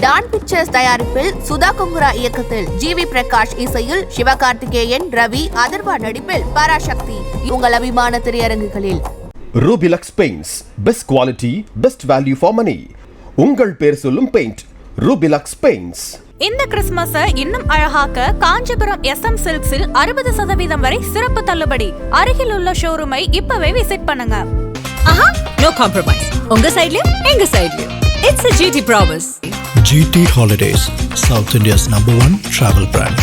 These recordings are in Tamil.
டான் பிக்சர்ஸ் தயாரிப்பில் சுதா கொங்குரா இயக்கத்தில் ஜிவி பிரகாஷ் இசையில் சிவகார்த்திகேயன், ரவி, அதர்வா நடிப்பில் பராசக்தி உங்கள் அபிமான திரையரங்குகளில். Rubilux paints, best quality, best value for money. உங்கள் பேர் சொல்லும் பெயிண்ட் ரூபிலக்ஸ் பெயிண்ட்ஸ். இந்த கிறிஸ்துமஸை இன்னும் அழகாக்க காஞ்சிபுரம் SM சில்க்ஸில் 60% வரை சிறப்பு தள்ளுபடி. அருகில் உள்ள ஷோரூமை இப்பவே விசிட் பண்ணுங்க. No compromise. உங்க சைடுலயும் எங்க சைடுலயும். It's a GT promise. GT Holidays, South India's #1 travel brand.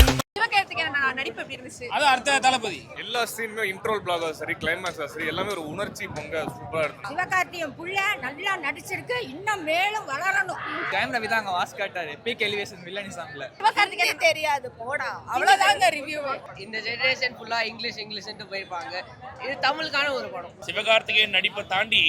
நடிப்பு எப்படி இருந்துச்சு? அது அடுத்த தளபதி எல்லா சீனுமே இன்ட்ரோல் பிளாக் சரி, கிளைமேக்ஸ் சரி, எல்லாமே ஒரு உணர்ச்சி பொங்க சூப்பரா இருக்கு. சிவகார்த்திகேயன் புள்ள நல்லா நடிச்சிருக்கு, இன்னும் மேலும் வளரணும். டைம் ரவி தான் அங்க வாஸ் காட்டாரு. பீக் எலிவேஷன் வில்லனி சாங்ல. சிவகார்த்திகேயன் தெரியாது போடா, அவ்வளவுதாங்க ரிவ்யூ. இந்த ஜெனரேஷன் ஃபுல்லா இங்கிலீஷ்னு போயிருப்பாங்க. இது தமிழுக்கான ஒரு படம். சிவகார்த்திகேயன் நடிப்பை தாண்டி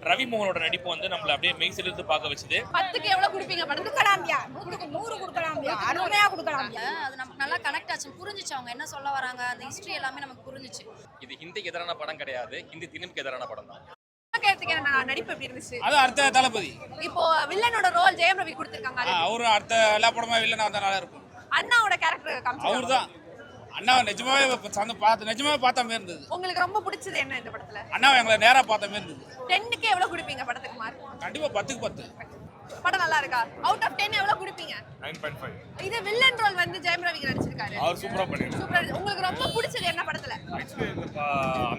ரவி மோகனோட நடிப்பு வந்து நம்மள அப்படியே மெய் சிலிர்த்து பார்க்க வச்சுது. 10க்கு எவ்வளவு கொடுப்பீங்க? கொடுக்கலாம்யா, 100க்கு 100 கொடுக்கலாம்யா, அருமையா கொடுக்கலாம்யா. அது நமக்கு நல்லா கனெக்ட் ஆச்சு, புரிஞ்சிச்சு அவங்க என்ன சொல்ல வராங்க, அந்த ஹிஸ்டரி எல்லாமே நமக்கு புரிஞ்சிச்சு. இது ஹிந்திக்கு எதிரான படம் கிடையாது, ஹிந்தி திணிப்புக்கு எதிரான படம் தான். சிவகார்த்திகேயன் நடிப்பு எப்படி இருந்துச்சு? அது அடுத்த தளபதி. இப்போ வில்லனோட ரோல் ஜெயம் ரவி கொடுத்திருக்காங்க. அவரு அடுத்த எல்லா படமா வில்லனா வந்தா நல்லா இருக்கும். அண்ணாவோட கேரக்டர் காமிச்சாங்க. அவர்தான் அண்ணாவை நிஜமாவே பார்த்த மாதிரி இருந்தது. உங்களுக்கு ரொம்ப பிடிச்சது என்ன இந்த படத்துல? அண்ணாவை எங்களை நேரா பார்த்த மாதிரி இருந்தது. 10க்கு எவ்வளவு கொடுப்பீங்க படத்துக்கு மார்க்? கண்டிப்பா 10க்கு 10. படம் நல்லா இருக்கா? அவுட் ஆஃப் 10 எவ்வளவு கொடுப்பீங்க? 9.5. இது வில்லன் ரோல் வந்து ஜெயம் ரவி நடிச்சிருக்காரு. அவர் சூப்பரா பண்ணிருக்காரு. சூப்பரா. உங்களுக்கு ரொம்ப பிடிச்சது என்ன படத்துல? ஆக்சுவலி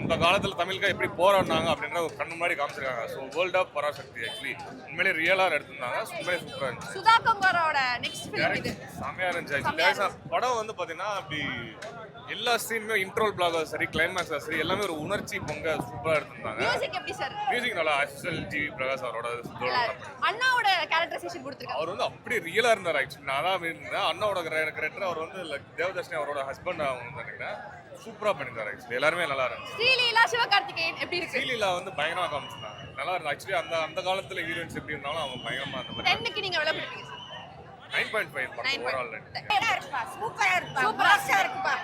அந்த காலத்துல தமிழுக்கு எப்படி போராடினாங்க அப்படின்ற ஒரு கண்ணு முன்னாடி காமிச்சிருக்காங்க. So world of Parasakthi actually உண்மையிலே ரியலா எடுத்திருந்தாங்க. உண்மையிலே சூப்பரா இருந்துச்சு. சுதா கொங்கரோட நெக்ஸ்ட் ஃபிலிம் இது செமையா இருந்துச்சு. படம் வந்து பாத்தீங்கன்னா அப்படி எல்லா சீனுமே இன்ட்ரோல் பிளாக் சரி, கிளைமேக்ஸ் சரி, எல்லாமே ஒரு உணர்ச்சி பொங்க சூப்பரா எடுத்திருந்தாங்க. மியூசிக் எப்படி சார்? மியூசிக் நல்லா ஆக்சுவல் ஜிவி பிரகாஷ் அவரோட அண்ணாவோட கேரக்டரைசேஷன் கொடுத்திருக்காரு. அவர் வந்து அப்படியே ரியலா இருந்தார். ஆக்சுவலி நான் தான் இருந்தேன். அண்ணாவோட கேரக்டர் அவர் வந்து தேவதர்ஷினி அவரோட ஹஸ்பண்ட் அவங்க நினைக்கிறேன். சூப்பரா பண்ணிருந்தாரு. ஆக்சுவலி எல்லாருமே நல்லா இருந்துச்சு. ஸ்ரீலீலா சிவகார்த்திகேயன் எப்படி இருக்கு? ஸ்ரீலீலா வந்து பயங்கரமா காமிச்சிருந்தாங்க. நல்லா இருந்து. ஆக்சுவலி அந்த காலத்துல ஹீரோயின்ஸ் எப்படி இருந்தாலும் அவங்க பயங்கரமா அந்த மாதிரி. 10க்கு நீங்க எவ்வளவு கொடுப்பீங்க? 9.5 படம் ஓவரால். சூப்பரா இருக்குப்பா, சூப்பரா இருக்குப்பா,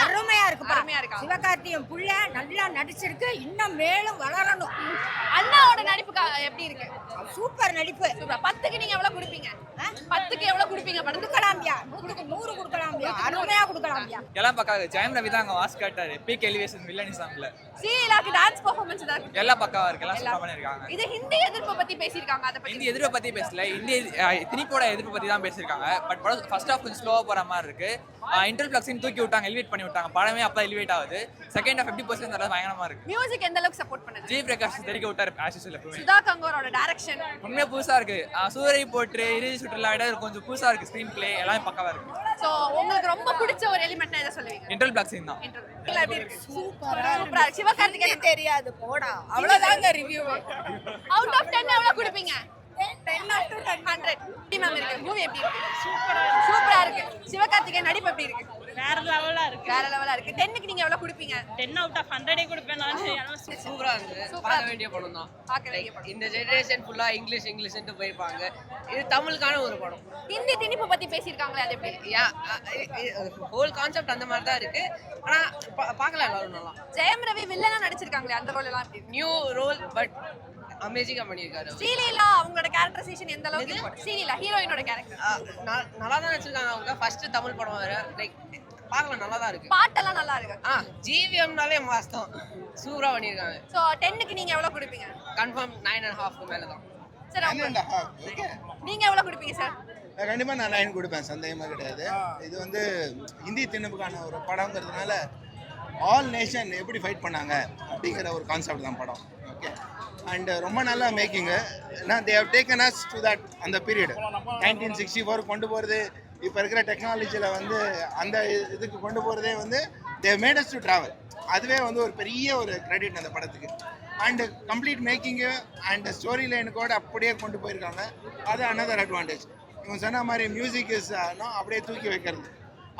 அருமையா இருக்குப்பா, அருமையா இருக்கா. சிவகார்த்திகேயன் புள்ள நல்லா நடிச்சிருக்கு, இன்னும் மேலும் வளரணும். அண்ணாவோட நடிப்பு எப்படி இருக்கு? சூப்பர் நடிப்பு. சூப்பர். 10க்கு நீங்க எவ்வளவு கொடுப்பீங்க? 10க்கு எவ்வளவு கொடுப்பீங்க? கொடுக்கலாம்யா, 100க்கு 100 கொடுக்கலாம்யா, அருமையா கொடுக்கலாம்யா. எல்லாம் பக்காவா. ஜெயம் ரவி தான் அங்க வாஸ் காட்டாரு. பீக் எலிவேஷன் வில்லனி சாங்ல. ஸ்ரீலீலாக்கு டான்ஸ் பெர்ஃபார்மன்ஸ் தான் இருக்கு. எல்லாம் பக்காவா இருக்கு. எல்லாம் சூப்பரா பண்ணிருக்காங்க. இது ஹிந்தி எதிர்ப்பு பத்தி பேசிருக்காங்க. அத பத்தி ஹிந்தி எதிர்ப்பு பத்தி பேசல. திணிப்போட எதிர்ப்பு பத்தி தான் பேசிருக்காங்க. பட் படம் ஃபர்ஸ்ட் ஹாஃப் கொஞ்சம் ஸ்லோவா போற மாதிரி இருக்கு. இன்டர்வல் பிளக்ஸின் தூக்கி விட்டாங்க, எலிவேட் பண்ணி விட்டாங்க. படமே அப்ப எலிவேட் ஆகுது. செகண்ட் ஹாஃப் 50% நல்லா பயங்கரமா இருக்கு. மியூசிக் எந்த அளவுக்கு சப்போர்ட் பண்ணுது? ஜி பிரகாஷ் தெரிக்க விட்டாரு ஆஷிஸ்ல. சுதா கொங்கரோட டைரக்ஷன் உண்மையா புதுசா இருக்கு. சூரை போட்டு இறுதி சுற்றுலா விட கொஞ்சம் புதுசா இருக்கு. ஸ்கிரீன் பிளே எல்லாமே பக்காவா இருக்கு. சோ உங்களுக்கு ரொம்ப பிடிச்ச ஒரு எலிமெண்ட் எதை சொல்லுவீங்க? இன்டர்வல் பிளக்ஸின் தான். சூப்பரா சூப்பரா. சிவகார்த்திகேயன் தெரியாது போடா, அவ்வளவுதாங்க ரிவ்யூ. அவுட் ஆஃப் 10 எவ்வளவு கொடுப்பீங்க? 10 out of 100. எப்படி மேம் இருக்கு மூவி? எப்படி இருக்கு? சூப்பரா இருக்கு. சிவகார்த்திகேயன் நடிப்பு எப்படி இருக்கு? வேற லெவலா இருக்கு. வேற லெவலா இருக்கு. 10க்கு நீங்க எவ்வளவு கொடுப்பீங்க? 10 out of 100 கொடுப்பேன் நான். சூப்பரா இருக்கு. பார்க்க வேண்டிய படம் தான். பார்க்க வேண்டிய படம். இந்த ஜெனரேஷன் ஃபுல்லா இங்கிலீஷ்னு போயிருப்பாங்க. இது தமிழுக்கான ஒரு படம். ஹிந்தி திணிப்பு பத்தி பேசிருக்காங்களே, அது எப்படி? ஹோல் கான்செப்ட் அந்த மாதிரி தான் இருக்கு. ஆனா பார்க்கலாம் எல்லாரும் நல்லா. ஜெயம் ரவி வில்லனா நடிச்சிருக்காங்களே, அந்த ரோல் எல்லாம் எப்படி? நியூ ரோல் பட் அமேசிங்கா பண்ணிருக்காரு. ஸ்ரீலீலா அவங்களோட கேரக்டரைசேஷன் எந்த அளவுக்கு இருக்கு? ஸ்ரீலீலா ஹீரோயினோட கேரக்டர் நல்லா தான் நடிச்சிருக்காங்க. அவங்க ஃபர்ஸ்ட் தமிழ் படம் வேற. லைக் பார்க்கலாம் நல்லா தான் இருக்கு. பாட்டெல்லாம் நல்லா இருக்கு. ஜிவிஎம்னாலே மாஸ்தான் சூப்பரா பண்ணிருக்காங்க. சோ 10க்கு நீங்க எவ்வளவு கொடுப்பீங்க? கன்ஃபார்ம் 9.5 மேல தான். சார் நீங்க எவ்வளவு கொடுப்பீங்க சார்? கண்டிப்பா நான் 9 கொடுப்பேன், சந்தேகமா கிடையாது. இது வந்து இந்தி திணிப்புக்கான ஒரு படங்கிறதுனால ஆல் நேஷன் எப்படி ஃபைட் பண்ணாங்க அப்படிங்கிற ஒரு கான்செப்ட் தான் படம். ஓகே. அண்ட் ரொம்ப நல்லா மேக்கிங்கு. ஏன்னா they have taken us to that அந்த பீரியட் 1964 கொண்டு போகிறது. இப்போ இருக்கிற டெக்னாலஜியில் வந்து அந்த இதுக்கு கொண்டு போகிறதே வந்து they made us to travel. அதுவே வந்து ஒரு பெரிய ஒரு கிரெடிட் அந்த படத்துக்கு. அண்டு கம்ப்ளீட் மேக்கிங்கு அண்ட் ஸ்டோரி லைனுக்கோடு அப்படியே கொண்டு போயிருக்காங்க. அது அனதர் அட்வான்டேஜ். இவங்க சொன்ன மாதிரி மியூசிக் இஸ் அப்படியே தூக்கி வைக்கிறது.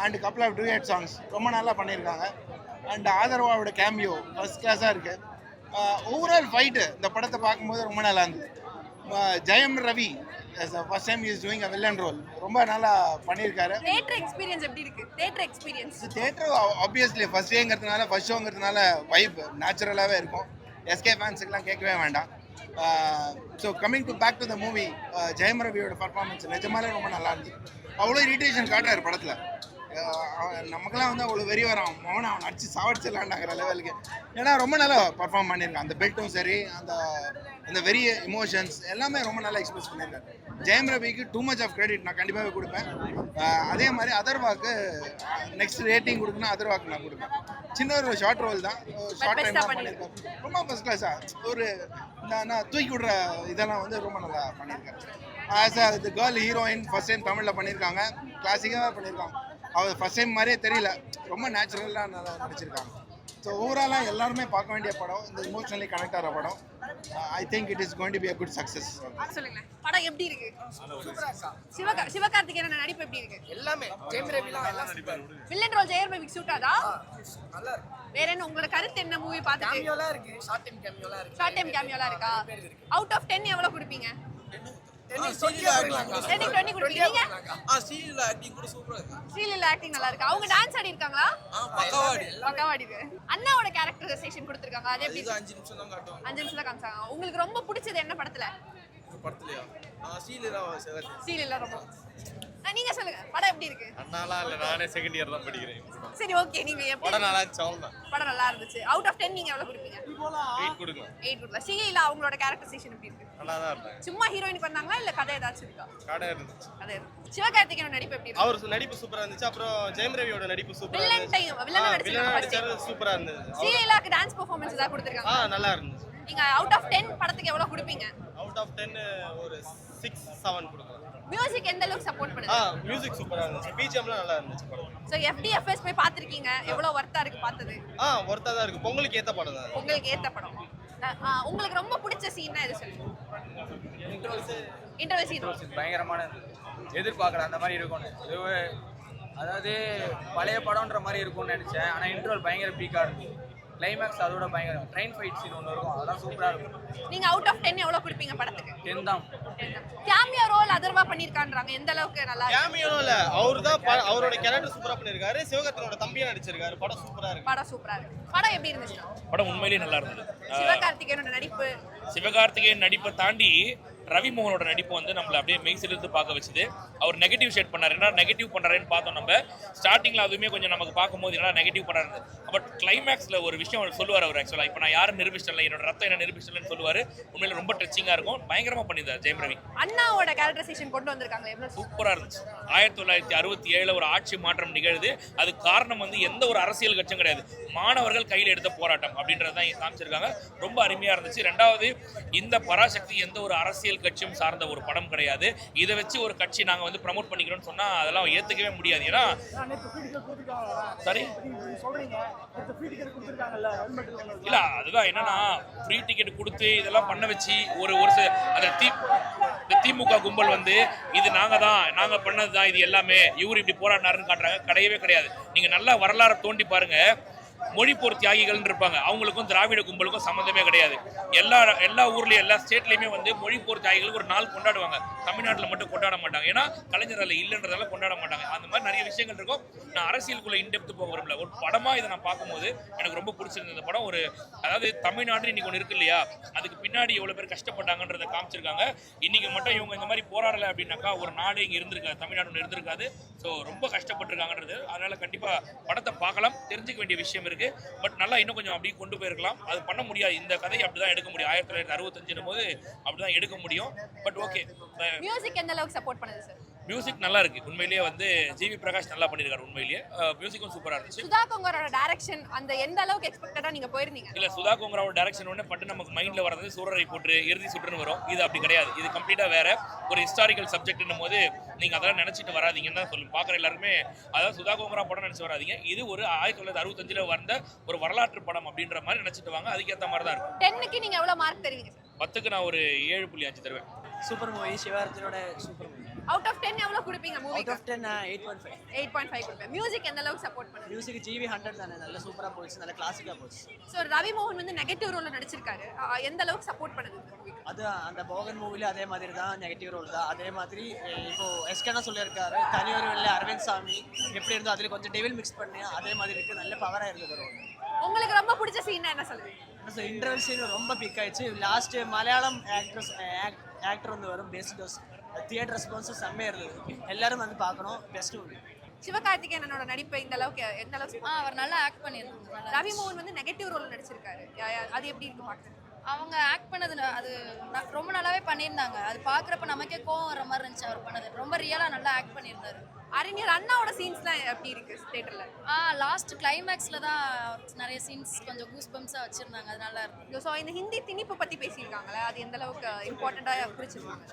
And couple of duet songs ரொம்ப நல்லா பண்ணியிருக்காங்க. அண்ட் ஆதர்வாவோட கேமியோ ஃபர்ஸ்ட் கிளாஸாக இருக்குது. ஓவரால் ஃபைட்டு இந்த படத்தை பார்க்கும்போது ரொம்ப நல்லா இருந்தது. Jayam Ravi first time is doing a villain role ரொம்ப நல்லா பண்ணியிருக்காரு. தியேட்டர் எக்ஸ்பீரியன்ஸ் எப்படி இருக்கு? Theatre experience theatre obviously first டேங்கிறதுனால ஃபர்ஸ்ட் ஷோங்கிறதுனால வைப் நேச்சுரலாகவே இருக்கும். எஸ்கே ஃபேன்ஸுக்கெலாம் கேட்கவே வேண்டாம். So coming to back to the movie, Jayam ரவியோட பர்ஃபார்மன்ஸ் நிஜமாலே ரொம்ப நல்லா இருந்துச்சு. அவ்வளோ இரிட்டேஷன் காட்டுறாரு படத்தில். நமக்கெல்லாம் வந்து அவ்வளோ வெறி வரும், அவனை அடிச்சு சாவடிச்சிடலாண்டாங்கிற லெவலுக்கு. ஏன்னா ரொம்ப நல்லா பர்ஃபார்ம் பண்ணியிருக்கான். அந்த பெல்ட்டும் சரி, அந்த வெரி எமோஷன்ஸ் எல்லாமே ரொம்ப நல்லா எக்ஸ்பிரஸ் பண்ணியிருக்காரு. ஜெயம் ரவிக்கு டூ மச் ஆஃப் கிரெடிட் நான் கண்டிப்பாகவே கொடுப்பேன். அதே மாதிரி அதர்வாக்கு நெக்ஸ்ட் ரேட்டிங் கொடுக்கணும், அதர்வாக்கு நான் கொடுப்பேன். சின்ன ஒரு ஷார்ட் ரோல் தான், ஷார்ட் டைம் தான் பண்ணியிருக்காரு. ரொம்ப ஃபர்ஸ்ட் கிளாஸாக ஒரு நான் தூக்கி விடுற இதெல்லாம் வந்து ரொம்ப நல்லா பண்ணியிருக்காரு. As a the girl heroine first time தமிழில் பண்ணியிருக்காங்க, கிளாசிக்காக பண்ணியிருக்காங்க. அவர் ஃபர்ஸ்ட் டைம் மாதிரியே தெரியல, ரொம்ப நேச்சுரலாக நல்லா நடிச்சிருக்காங்க. ஸோ ஓவராலாக எல்லாருமே பார்க்க வேண்டிய படம், இந்த இமோஷனலி கனெக்ட் ஆகிற படம். I think it is going to be a good success. சொல்லுங்க, படம் எப்படி இருக்கு? சிவகார்த்திகேயன் நடிப்பு எப்படி இருக்கு? எல்லாமே ஜெயம் ரவிலாம் எல்லாம் சூப்பர். வில்லன் ரோல் ஜெயம் ரவிக்கு சூட் ஆதா? நல்லா இருக்கு. வேற என்ன உங்களோட கருத்து என்ன மூவி பார்த்துட்டு? கேமியோலாம் இருக்கு, ஷார்ட் டைம் கேமியோலாம் இருக்கு. ஷார்ட் டைம் கேமியோலாம் இருக்கா? அவுட் ஆஃப் 10 எவ்வளவு கொடுப்பீங்க? ஆக்டிங் நல்லா இருக்கு. அவங்க டான்ஸ் ஆடி இருக்காங்களா? பக்காவாடி இருக்கு. அண்ணாவோட கேரக்டரைசேஷன் கொடுத்திருக்காங்க, அது எப்படி? 5 நிமிஷம் தான் காட்டுவாங்க. 5 நிமிஷம் தான் காமிச்சாங்க. உங்களுக்கு ரொம்ப பிடிச்சது என்ன படத்துல? சீலில ரொம்ப. நீங்க சொல்லுங்க, படம் எப்படி இருக்கு? அண்ணாலாம் இல்ல, நானே செகண்ட் இயர் தான் படிக்கிறேன். சரி, ஓகே. நீங்க படம் நல்லா இருந்துச்சு, அவ்வளவுதான். படம் நல்லா இருந்துச்சு. அவுட் ஆஃப் 10 நீங்க எவ்வளவு கொடுப்பீங்க? 8 கொடுங்க. 8 கொடுங்க. சீலில அவங்களோட கேரக்டரைசேஷன் எப்படி இருக்கு? நல்லா தான் இருந்தாங்க. சும்மா ஹீரோயினுக்கு வந்தாங்களா இல்ல கதை ஏதாச்சும் இருக்கா? கதை இருந்துச்சு. கதை. சிவகார்த்திகேயன் நடிப்பு எப்படி இருக்கு? அவர் நடிப்பு சூப்பரா இருந்துச்சு. அப்புறம் ஜெயம் ரவியோட நடிப்பு சூப்பரா இருந்துச்சு. வில்லன் நடிச்சது சூப்பரா இருந்துச்சு. சீலிலாக்கு டான்ஸ் பெர்ஃபார்மன்ஸ் தான் கொடுத்திருக்காங்க. நல்லா இருந்துச்சு. நீங்க அவுட் ஆஃப் 10 படத்துக்கு எவ்வளவு கொடுப்பீங்க? அவுட் ஆஃப் 10 ஒரு 6 7 கொடுக்கலாம். மியூசிக் எந்த அளவுக்கு சப்போர்ட் பண்ணுது? மியூசிக் சூப்பரா இருந்துச்சு. பிஜிஎம்லாம் நல்லா இருந்துச்சு படம். சோ FDFS போய் பாத்திருக்கீங்க, எவ்வளவு வர்த்தா இருக்கு பார்த்தது? வர்த்தா தான் இருக்கு. பொங்கலுக்கு ஏத்த படம் தான். உங்களுக்கு ஏத்த படம். உங்களுக்கு ரொம்ப பிடிச்ச சீன்னா எது சொல்லுங்க? இன்டர்வல் சீன் பயங்கரமான எதிர்பார்க்குற அந்த மாதிரி இருக்கும்னு. அதாவது பழைய படம்ன்ற மாதிரி இருக்கும்னு நினைச்சேன். ஆனால் இன்டர்வல் பயங்கர பீக்காக இருக்கும். கிளைமேக்ஸ் அதோட பயங்கரம். ட்ரெயின் ஃபைட் சீன் ஒன்று இருக்கும், அதெல்லாம் சூப்பராக இருக்கும். நீங்க அவுட் ஆஃப் 10 எவ்வளவு கொடுப்பீங்க படத்துக்கு? 10 தான். கேமியோ ரோல் அதர்வா பண்ணிருக்கான்றாங்க, எந்த அளவுக்கு நல்லா இருக்கு? கேமியோ இல்ல, அவரோட கேரக்டர் சூப்பரா பண்ணிருக்காரு. சிவகார்த்திகேயனோட தம்பியா நடிச்சிருக்காரு. படம் சூப்பரா இருக்கு. படம் சூப்பரா இருக்கு. படம் எப்படி இருந்துச்சு? படம் உண்மையிலேயே நல்லா இருந்தது. சிவகார்த்திகேயனோட நடிப்பு, சிவகார்த்திகேயன் நடிப்பை தாண்டி ரவி மோகனோட நடிப்பு வந்து நம்மளை அப்படியே மெய்சிலிருந்து பார்க்க வச்சுது. அவர் நெகட்டிவ் ஷேட் பண்ணார். என்ன நெகட்டிவ் பண்ணுறாருன்னு பார்த்தோம் நம்ம. ஸ்டார்டிங்கில் அதுவுமே கொஞ்சம் நமக்கு பார்க்கும்போது என்ன நெகட்டிவ் பண்ணுறாரு. பட் கிளைமேக்ஸில் ஒரு விஷயம் அவர் சொல்லுவார். அவர் ஆக்சுவலாக இப்போ நான் யாரும் நிரூபிச்சிடல, என்னோட ரத்தம் என்ன நிரூபிச்சிடலன்னு சொல்லுவார். உண்மையில ரொம்ப டச்சிங்காக இருக்கும். பயங்கரமாக பண்ணியிருந்தார் ஜெயம் ரவி. அண்ணாவோட கேரக்டரைசேஷன் கொண்டு வந்திருக்காங்க, எவ்வளோ சூப்பராக இருந்துச்சு. 1967 ஒரு ஆட்சி மாற்றம் நிகழுது. அது காரணம் வந்து எந்த ஒரு அரசியல் கட்சியும் கிடையாது, மாணவர்கள் கையில் எடுத்த போராட்டம் அப்படின்றது தான் காமிச்சிருக்காங்க. ரொம்ப அருமையாக இருந்துச்சு. ரெண்டாவது, இந்த பராசக்தி எந்த ஒரு அரசியல் கட்சியும் சார்ந்த ஒரு படம் கிடையாது. இதை வச்சு ஒரு கட்சி நாங்கள் வந்து ப்ரமோட் பண்ணிக்கிறோம்னு சொன்னால் அதெல்லாம் ஏற்றுக்கவே முடியாது. ஏன்னா சரி இல்லை, அதுதான் என்னன்னா ஃப்ரீ டிக்கெட் கொடுத்து இதெல்லாம் பண்ண வச்சு ஒரு அந்த திமுக கும்பல் வந்து இது நாங்கள் பண்ணது தான் இது எல்லாமே, இவர் இப்படி போராடினாருன்னு காட்டுறாங்க. கிடையவே கிடையாது. நீங்கள் நல்லா வரலாறு தோண்டி பாருங்க. மொழிப்போர் தியாகிகள் இருப்பாங்க, அவங்களுக்கும் திராவிட கும்பலுக்கும் சம்மந்தமே கிடையாது. எல்லா ஊர்லயும் எல்லா ஸ்டேட்லயுமே வந்து மொழிப்போர் தியாகிகளுக்கு ஒரு நாள் கொண்டாடுவாங்க. தமிழ்நாட்டில் மட்டும் கொண்டாட மாட்டாங்க. ஏன்னா கலைஞர் அதில் இல்லைன்றதால கொண்டாட மாட்டாங்க. அந்த மாதிரி நிறைய விஷயங்கள் இருக்கும். நான் அரசியலுக்குள்ள இன்டெப்த் போக விரும்பல. ஒரு படமா இதை நான் பார்க்கும்போது எனக்கு ரொம்ப பிடிச்சிருந்த இந்த படம். அதாவது தமிழ்நாடு இன்னைக்கு ஒன்று இருக்கு இல்லையா, அதுக்கு பின்னாடி எவ்வளவு பேர் கஷ்டப்பட்டாங்கன்றதை காமிச்சிருக்காங்க. இன்னைக்கு மட்டும் இவங்க இந்த மாதிரி போராடலை அப்படின்னாக்கா ஒரு நாடு இங்கே இருந்திருக்காது, தமிழ்நாடு ஒன்று இருந்திருக்காது. ஸோ ரொம்ப கஷ்டப்பட்டிருக்காங்கன்றது. அதனால கண்டிப்பா படத்தை பார்க்கலாம், தெரிஞ்சுக்க வேண்டிய விஷயம் இருக்கு. பட் நல்லா இன்னும் கொஞ்சம் அப்படியே கொண்டு போயிருக்கலாம். அது பண்ண முடியாது. இந்த கதையை அப்படிதான் எடுக்க முடியும். 1965 போது அப்படிதான் எடுக்க முடியும். But okay. மியூசிக் எந்த அளவுக்கு சப்போர்ட் பண்ணுது சார்? மியூசிக் நல்லா இருக்கு. உண்மையிலேயே வந்து ஜிவி பிரகாஷ் நல்லா பண்ணியிருக்காரு. உண்மையிலேயே மியூசிக்கும் சூப்பரா இருந்துச்சு. சுதா கொங்கரோட டைரக்ஷன் அந்த எந்த அளவுக்கு எக்ஸ்பெக்டடா நீங்க போயிருந்தீங்க? இல்ல, சுதா கொங்கரோட டைரக்ஷன் ஒண்ணே பட்டு நமக்கு மைண்ட்ல வரது சூரரை போட்டு இறுதி சுற்றுன்னு வரும். இது அப்படி கிடையாது. இது கம்ப்ளீட்டா வேற ஒரு ஹிஸ்டாரிக்கல் சப்ஜெக்ட்னும் போது நீங்க அதெல்லாம் நினைச்சிட்டு வராதீங்கன்னு தான் சொல்லி பாக்குற எல்லாருமே. அதாவது சுதா கொங்கரா படம் நினைச்சு வராதீங்க. இது ஒரு 1965 வந்த ஒரு வரலாற்று படம் அப்படின்ற மாதிரி நினைச்சிட்டு வாங்க. அதுக்கேற்ற மாதிரி தான் இருக்கும். 10க்கு நீங்க எவ்வளவு மார்க் தருவீங்க சார்? 10க்கு நான் ஒரு 7.5 தருவேன். சூப்பர் மூவி, சிவகார்த்திகேயனோட சூப்பர் மூவி. அவுட் ஆஃப் 10 எவ்வளவு கொடுப்பீங்க மூவிக்கு? Out of 10 8.5. 8.5 கொடுப்பேன். மியூசிக் எந்த அளவுக்கு சப்போர்ட் பண்ணுது? மியூசிக் ஜிவி 100 தானே, நல்ல சூப்பரா போச்சு, நல்ல கிளாசிக்கா போச்சு. சோ ரவி மோகன் வந்து நெகட்டிவ் ரோல்ல நடிச்சிருக்காரு, எந்த அளவுக்கு சப்போர்ட் பண்ணுது மூவிக்கு? அது அந்த போகன் மூவில அதே மாதிரி தான், நெகட்டிவ் ரோல் தான். அதே மாதிரி இப்போ எஸ்கேனா சொல்லியிருக்காரு, தனியொரு வெள்ளை அரவிந்த் சாமி எப்படி இருந்தோ அதில் கொஞ்சம் டெவில் மிக்ஸ் பண்ணி அதே மாதிரி இருக்கு. நல்ல பவரா இருந்தது ரோல். உங்களுக்கு ரொம்ப பிடிச்ச சீன் என்ன சொல்லுவீங்க? ஸோ இன்டர்வல் சீன் ரொம்ப பிக் ஆயிடுச்சு. லாஸ்ட்டு மலையாளம் ஆக்டர் வந்து வரும் பெஸ்ட் டோஸ். தியேட்டர் ரெஸ்பான்ஸும் செம்மையாக இருந்தது. எல்லாரும் வந்து பார்க்கணும். Best movie. சிவகார்த்திகேயனோட நடிப்பு இந்த அளவுக்கு எந்த அளவுக்கு அவர் நல்லா ஆக்ட் பண்ணியிருந்தாங்க. ரவி மோகன் வந்து நெகட்டிவ் ரோல் நடிச்சிருக்காரு. அது எப்படி இருக்கு பார்க்க? அவங்க ஆக்ட் பண்ணது அது ரொம்ப நல்லாவே பண்ணியிருந்தாங்க. அது பார்க்குறப்ப நமக்கே கோவம் வர மாதிரி இருந்துச்சு. அவர் பண்ணது ரொம்ப ரியலாக நல்லா ஆக்ட் பண்ணியிருந்தாரு. அறிஞர் அண்ணாவோட சீன்ஸ்லாம் எப்படி இருக்கு தியேட்டர்ல? லாஸ்ட் கிளைமேக்ஸில் தான் நிறைய சீன்ஸ் கொஞ்சம் கூஸ் பம்ப்ஸாக வச்சுருந்தாங்க. அது நல்லா இருக்கு. ஸோ இந்த ஹிந்தி திணிப்பு பற்றி பேசியிருக்காங்களே, அது எந்த அளவுக்கு இம்பார்ட்டண்ட்டாக பிடிச்சிருக்காங்க?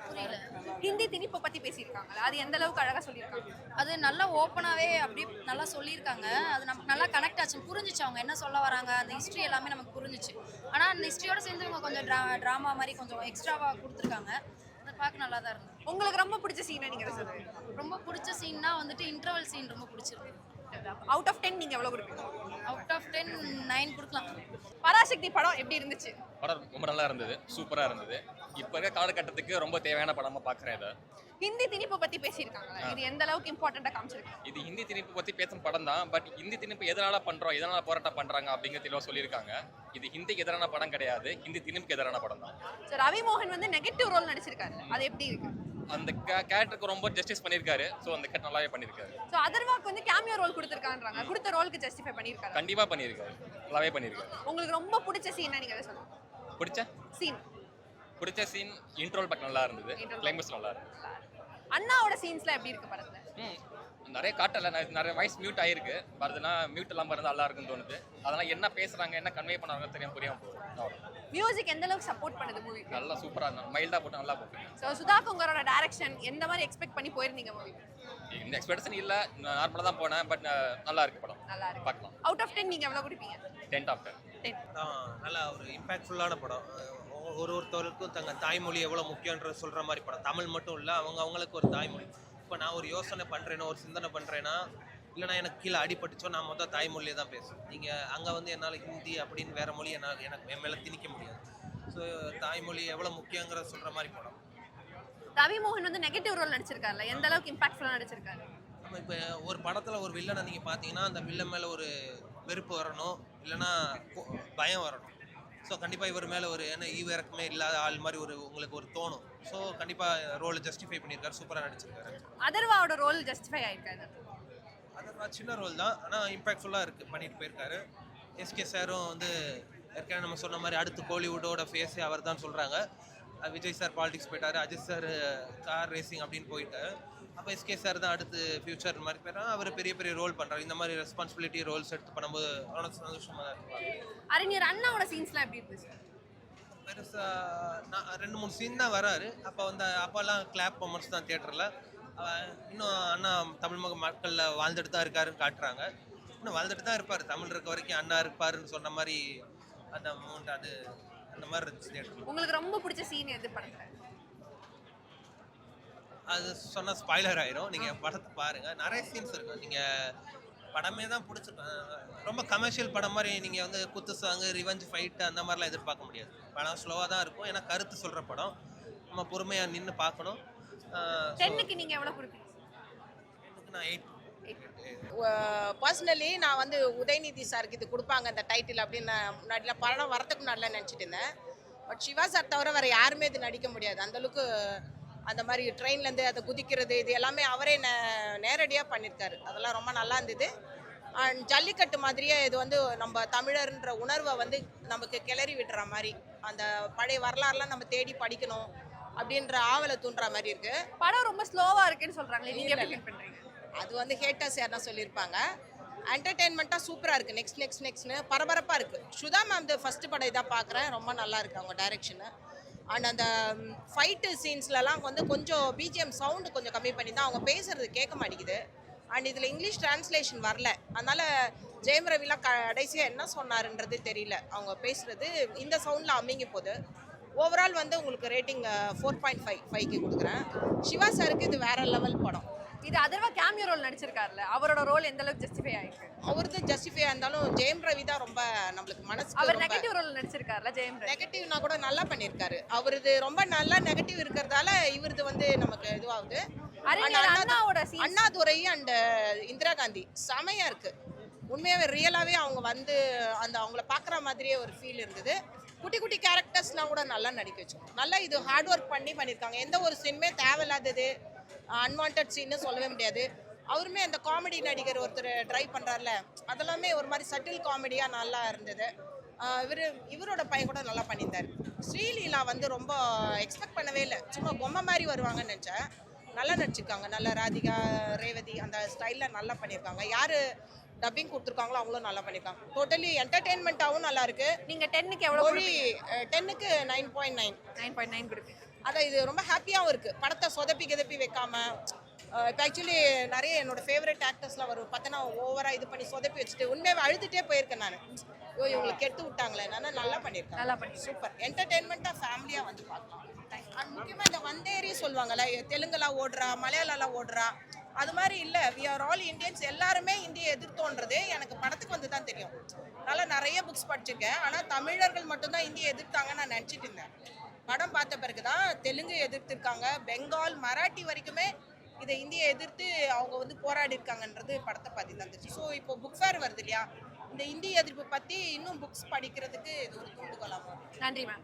புரியல. ஹிந்தி திணிப்பை பற்றி பேசியிருக்காங்களே, அது எந்த அளவுக்கு அழகாக சொல்லியிருக்காங்க? அது நல்லா ஓப்பனாகவே அப்படி நல்லா சொல்லியிருக்காங்க. அது நமக்கு நல்லா கனெக்ட் ஆச்சு, புரிஞ்சிச்சு அவங்க என்ன சொல்ல வராங்க. அந்த ஹிஸ்ட்ரி எல்லாமே நமக்கு புரிஞ்சிச்சு. ஆனால் அந்த ஹிஸ்ட்ரியோட சேர்ந்து இவங்க கொஞ்சம் ட்ராமா மாதிரி கொஞ்சம் எக்ஸ்ட்ராவாக கொடுத்துருக்காங்க. அதை பார்க்க நல்லா தான் இருந்தது. உங்களுக்கு ரொம்ப பிடிச்ச சீனை நீங்கள் சொல்லுங்கள். ரொம்ப பிடிச்ச சீன்னா வந்துட்டு இன்டர்வல் சீன் ரொம்ப பிடிச்சிருக்கு. அவுட் ஆஃப் 10 நீங்கள் எவ்வளோ கொடுப்பீங்க? அவுட் ஆஃப் 10 9 கொடுக்கலாம். பராசக்தி படம் எப்படி இருந்துச்சு? படம் ரொம்ப நல்லா இருந்தது, சூப்பராக இருந்தது. இப்போ இருக்க காலகட்டத்துக்கு ரொம்ப தேவையான படமாக பார்க்குறேன் இதை. ஹிந்தி திணிப்பு பற்றி பேசியிருக்காங்களே, இது எந்த அளவுக்கு இம்பார்ட்டண்ட்டாக காமிச்சிருக்கு? இது ஹிந்தி திணிப்பு பற்றி பேசும் படம் தான். பட் ஹிந்தி திணிப்பு எதனால் பண்ணுறோம், எதனால் போராட்டம் பண்ணுறாங்க அப்படிங்கிற தெளிவாக சொல்லியிருக்காங்க. இது ஹிந்திக்கு எதிரான படம் கிடையாது, ஹிந்தி திணிப்புக்கு எதிரான படம் தான். ஸோ ரவி மோகன் வந்து நெகட்டிவ் ரோல் நடிச்சிருக்காரு, அது எப்படி இருக்கு? அந்த கேரக்டருக்கு ரொம்ப ஜஸ்டிஸ் பண்ணியிருக்காரு. ஸோ அந்த கேரக்டர் நல்லாவே பண்ணியிருக்காரு. ஸோ அதர்வாக்கு வந்து கேமியோ ரோல் கொடுத்துருக்கான்றாங்க. கொடுத்த ரோலுக்கு ஜஸ்டிஃபை பண்ணியிருக்காரு? கண்டிப்பாக பண்ணியிருக்காரு, நல்லாவே பண்ணியிருக்காரு. உங்களுக்கு ரொம்ப பிடிச்ச சீன் நீங்கள் சொல்லுங்க. பிடிச்ச சீன் இன்ட்ரோல் பக்கம் நல்லா இருந்தது, கிளைமேக்ஸ் நல்லா இருந்தது. அண்ணாவோட சீன்ஸ்லாம் எப்படி இருக்கு படத்துல? நிறைய காட்டல, நிறைய வாய்ஸ் மியூட் ஆயிருக்கு. வருதுன்னா மியூட் இல்லாமல் இருந்தால் நல்லா இருக்குன்னு தோணுது. அதனால என்ன பேசுறாங்க, என்ன கன்வே பண்ணாங்க தெரியாம புரியாம போகுது. மியூசிக் எந்த அளவுக்கு சப்போர்ட் பண்ணுது மூவி? நல்லா சூப்பரா இருந்தாங்க, மைல்டா போட்டு நல்லா போட்டு. ஸோ சுதா கொங்கரோட டைரக்ஷன் எந்த மாதிரி எக்ஸ்பெக்ட் பண்ணி போயிருந்தீங்க மூவி? இந்த எக்ஸ்பெக்டேஷன் இல்ல, நார்மலா தான் போனேன். பட் நல்லா இருக்கு படம், நல்லா இருக்கு. பார்க்கலாம். அவுட் ஆஃப் 10 நீங்க எவ்வளவு கொடுப்பீங்க? 10 ஆஃப் 10. நல்லா ஒரு இம்பாக்ட்ஃபுல்லான படம். ஒருத்தருக்கும் தங்க தாய்மொழி எவ்வளோ முக்கியன்ற சொல்கிற மாதிரி படம். தமிழ் மட்டும் இல்லை, அவங்களுக்கு ஒரு தாய்மொழி. இப்போ நான் ஒரு யோசனை பண்ணுறேனோ, ஒரு சிந்தனை பண்ணுறேன்னா, இல்லைனா எனக்கு கீழே அடிபட்டுச்சோ, நான் மொத்தம் தாய்மொழியே தான் பேசுவேன். நீங்கள் அங்கே வந்து என்னால் ஹிந்தி அப்படின்னு வேறு மொழி எனக்கு என் மேலே திணிக்க முடியாது. ஸோ தாய்மொழி எவ்வளோ முக்கியங்கிற சொல்கிற மாதிரி படம். ரவி மோகன் வந்து நெகட்டிவ் ரோல் நடிச்சிருக்காருல்ல, எந்த அளவுக்கு இம்பாக்ட்ஃபுல்லாக நடிச்சிருக்காரு? நம்ம இப்போ ஒரு படத்தில் ஒரு வில்லனை நீங்கள் பார்த்தீங்கன்னா, அந்த வில்லன் மேலே ஒரு வெறுப்பு வரணும், இல்லைனா பயம் வரணும். ஸோ கண்டிப்பாக இவர் மேலே ஒரு என்ன ஈவிறக்கமே இல்லாத ஆள் மாதிரி உங்களுக்கு ஒரு தோணும். ஸோ கண்டிப்பாக ரோலை ஜஸ்டிஃபை பண்ணியிருக்காரு, சூப்பராக நடிச்சிருக்காரு. அதர்வாவோட ரோல் ஜஸ்டிஃபை ஆயிருக்காரு. அதர்வா சின்ன ரோல் தான், ஆனால் இம்பாக்ட்ஃபுல்லாக பண்ணிட்டு போயிருக்காரு. எஸ்கே சாரும் வந்து ஏற்கனவே நம்ம சொன்ன மாதிரி அடுத்து கோலிவுட்டோட ஃபேஸே அவர் தான் சொல்கிறாங்க. விஜய் சார் பாலிடிக்ஸ் போயிட்டாரு, அஜித் சார் கார் ரேசிங் அப்படின்னு போயிட்டாரு. அப்போ எஸ்கே சார் தான் அடுத்து ஃபியூச்சர் மாதிரி போயிட்டாங்க. அவர் பெரிய பெரிய ரோல் பண்ணுறாரு. இந்த மாதிரி ரெஸ்பான்சிபிலிட்டி ரோல்ஸ் எடுத்து பண்ணும்போது அவ்வளோ சந்தோஷமாக தான் இருக்கும். அறிஞர் அண்ணாவோட சீன்ஸ்லாம் எப்படி இருந்துச்சு? பெருசாக நான் 2-3 சீன் தான் வராரு. அப்போ வந்து அப்போல்லாம் கிளாப் பர்ஃபார்மன்ஸ் தான் தியேட்டரில். இன்னும் அண்ணா தமிழ் மக்களில் வாழ்ந்துட்டு தான் இருக்காருன்னு காட்டுறாங்க. இன்னும் வாழ்ந்துட்டு தான் இருப்பார், தமிழ் இருக்க வரைக்கும் அண்ணா இருப்பாருன்னு சொன்ன மாதிரி அந்த அமௌண்ட் அது அந்த மாதிரி இருந்துச்சு தியேட்டர். உங்களுக்கு ரொம்ப பிடிச்ச சீன் எது படத்துல? அது சொன்னால் ஸ்பாய்லர் ஆயிரும், நீங்கள் படத்தை பாருங்கள். நிறைய சீன்ஸ் இருக்கும். நீங்கள் படமே தான் பிடிச்சிருக்கேன். ரொம்ப கமர்ஷியல் படம் மாதிரி நீங்கள் வந்து குத்து சாங்கு, ரிவெஞ்ச் ஃபைட்டு அந்த மாதிரிலாம் எதிர்பார்க்க முடியாது. படம் ஸ்லோவாக தான் இருக்கும். ஏன்னா கருத்து சொல்கிற படம், நம்ம பொறுமையாக நின்று பார்க்கணும். 10க்கு நீங்கள் எவ்வளோ கொடுப்பீங்க? 10க்கு நான் 8. பர்சனலி நான் வந்து உதயநிதி சாருக்கு இது கொடுப்பாங்க இந்த டைட்டில் அப்படின்னு முன்னாடிலாம் படம் வரத்துக்கு முன்னாடிலாம் நினச்சிட்டு இருந்தேன். பட் சிவா சார் தவிர வேறு யாருமே இது நடிக்க முடியாது. அந்தளவுக்கு அந்த மாதிரி ட்ரெயின்லேருந்து அதை குதிக்கிறது இது எல்லாமே அவரே நேரடியாக பண்ணியிருக்காரு. அதெல்லாம் ரொம்ப நல்லா இருந்தது. அண்ட் ஜல்லிக்கட்டு மாதிரியே இது வந்து நம்ம தமிழர்ன்ற உணர்வை வந்து நமக்கு கிளறி விடுற மாதிரி, அந்த பழைய வரலாறுலாம் நம்ம தேடி படிக்கணும் அப்படின்ற ஆவலை தூண்டுற மாதிரி இருக்கு. படம் ரொம்ப ஸ்லோவாக இருக்குன்னு சொல்கிறாங்களே, நீங்கள் எப்படி ஃபீல் பண்ணுறீங்க? அது வந்து ஹேட்டர்ஸ் யாருன்னா சொல்லியிருப்பாங்க. என்டர்டெயின்மெண்ட்டாக சூப்பராக இருக்குது. நெக்ஸ்ட்னு பரபரப்பாக இருக்குது. சுதா மேம் ஃபஸ்ட்டு படம் இதாக பார்க்குறேன், ரொம்ப நல்லா இருக்குது அவங்க டைரெக்ஷனு. அண்ட் அந்த ஃபைட்டு சீன்ஸ்லலாம் வந்து கொஞ்சம் பிஜிஎம் சவுண்டு கொஞ்சம் கம்மி பண்ணி தான் அவங்க பேசுகிறது கேட்க மாட்டேங்குது. அண்ட் இதில் இங்கிலீஷ் டிரான்ஸ்லேஷன் வரல, அதனால் ஜெயம் ரவிலாம் கடைசியாக என்ன சொன்னாருன்றது தெரியல. அவங்க பேசுகிறது இந்த சவுண்டில் அமிங்கி போகுது. ஓவரால் வந்து உங்களுக்கு ரேட்டிங் 4.5க்கு கொடுக்குறேன். சிவா சாருக்கு இது வேற லெவல் படம். இது அதர்வா கேமியோ ரோல் நடிச்சிருக்காருல்ல, அவரோட ரோல் எந்த அளவுக்கு ஜஸ்டிஃபை ஆயிருக்கு? அவரது ஜஸ்டிஃபை இருந்தாலும் ஜெயம் ரவி தான் ரொம்ப நம்மளுக்கு மனசு. அவர் நெகட்டிவ் ரோல் நடிச்சிருக்காருல்ல ஜெயம் ரவி. நெகட்டிவ்னா கூட நல்லா பண்ணியிருக்காரு. அவரது ரொம்ப நல்லா நெகட்டிவ் இருக்கிறதால இவரது வந்து நமக்கு இதுவாகுது. அண்ணாதுரை அண்ட் இந்திரா காந்தி செமையா இருக்கு. உண்மையாகவே ரியலாகவே அவங்க வந்து அந்த அவங்கள பார்க்குற மாதிரியே ஒரு ஃபீல் இருந்தது. குட்டி குட்டி கேரக்டர்ஸ்லாம் கூட நல்லா நடிக்க வச்சோம். நல்லா இது ஹார்ட் ஒர்க் பண்ணியிருக்காங்க. எந்த ஒரு சீனுமே தேவையில்லாதது அன்வான்ட் சீன்னு சொல்லவே முடியாது. அவருமே அந்த காமெடி நடிகர் ஒருத்தர் ட்ரை பண்ணுறாருல, அதெல்லாமே ஒரு மாதிரி சட்டில் காமெடியாக நல்லா இருந்தது. இவரோட பையன் கூட நல்லா பண்ணியிருந்தார். ஸ்ரீலீலா வந்து ரொம்ப எக்ஸ்பெக்ட் பண்ணவே இல்லை, சும்மா பொம்மை மாதிரி வருவாங்கன்னு நினச்சேன். நல்லா நடிச்சிருக்காங்க. நல்லா ராதிகா, ரேவதி அந்த ஸ்டைலில் நல்லா பண்ணியிருக்காங்க. யார் டப்பிங் கொடுத்துருக்காங்களோ அவங்களும் நல்லா பண்ணியிருக்காங்க. டோட்டலி என்டர்டெயின்மெண்ட்டாகவும் நல்லா இருக்கு. நீங்கள் 10க்கு எவ்வளோ? 10க்கு 9.9. 9.9 கொடுப்பீங்க. அதான் இது ரொம்ப ஹாப்பியாகவும் இருக்குது. படத்தை சொதப்பி வைக்காம. இப்போ ஆக்சுவலி நிறைய என்னோட ஃபேவரட் ஆக்டர்ஸ்லாம் வரும் பார்த்தா ஓவராக இது பண்ணி சொதப்பி வச்சுட்டு உண்மையாக அழுதுகிட்டே போயிருக்கேன் நான். இவங்களுக்கு கெட்டு விட்டாங்களே, நல்லா பண்ணியிருக்கேன். நல்லா பண்ணி சூப்பர் என்டர்டெயின்மெண்ட்டாக ஃபேமிலியாக வந்து பார்க்கலாம். அண்ட் முக்கியமாக இந்த வந்தேரி சொல்லுவாங்கள்ல, தெலுங்குலாம் ஓடுறா, மலையாளம்லாம் ஓடுறா, அது மாதிரி இல்லை. We are all Indians. எல்லாருமே இந்தியை எதிர்த்தோன்றது எனக்கு படத்துக்கு வந்து தான் தெரியும். நல்லா நிறைய புக்ஸ் படிச்சிருக்கேன். ஆனால் தமிழர்கள் மட்டும்தான் இந்தியை எதிர்த்தாங்கன்னு நான் நினச்சிட்டு இருந்தேன். படம் பார்த்த பிறகு தான் தெலுங்கு எதிர்த்திருக்காங்க, பெங்கால், மராட்டி வரைக்குமே இதை இந்தியை எதிர்த்து அவங்க வந்து போராடி இருக்காங்கன்றது படத்தை பற்றி தந்துச்சு. ஸோ இப்போ புக் ஃபேர் வருது இல்லையா, இந்த இந்திய எதிர்ப்பு பற்றி இன்னும் புக்ஸ் படிக்கிறதுக்கு இது ஒரு தூண்டுகோலாக. நன்றி மேம்.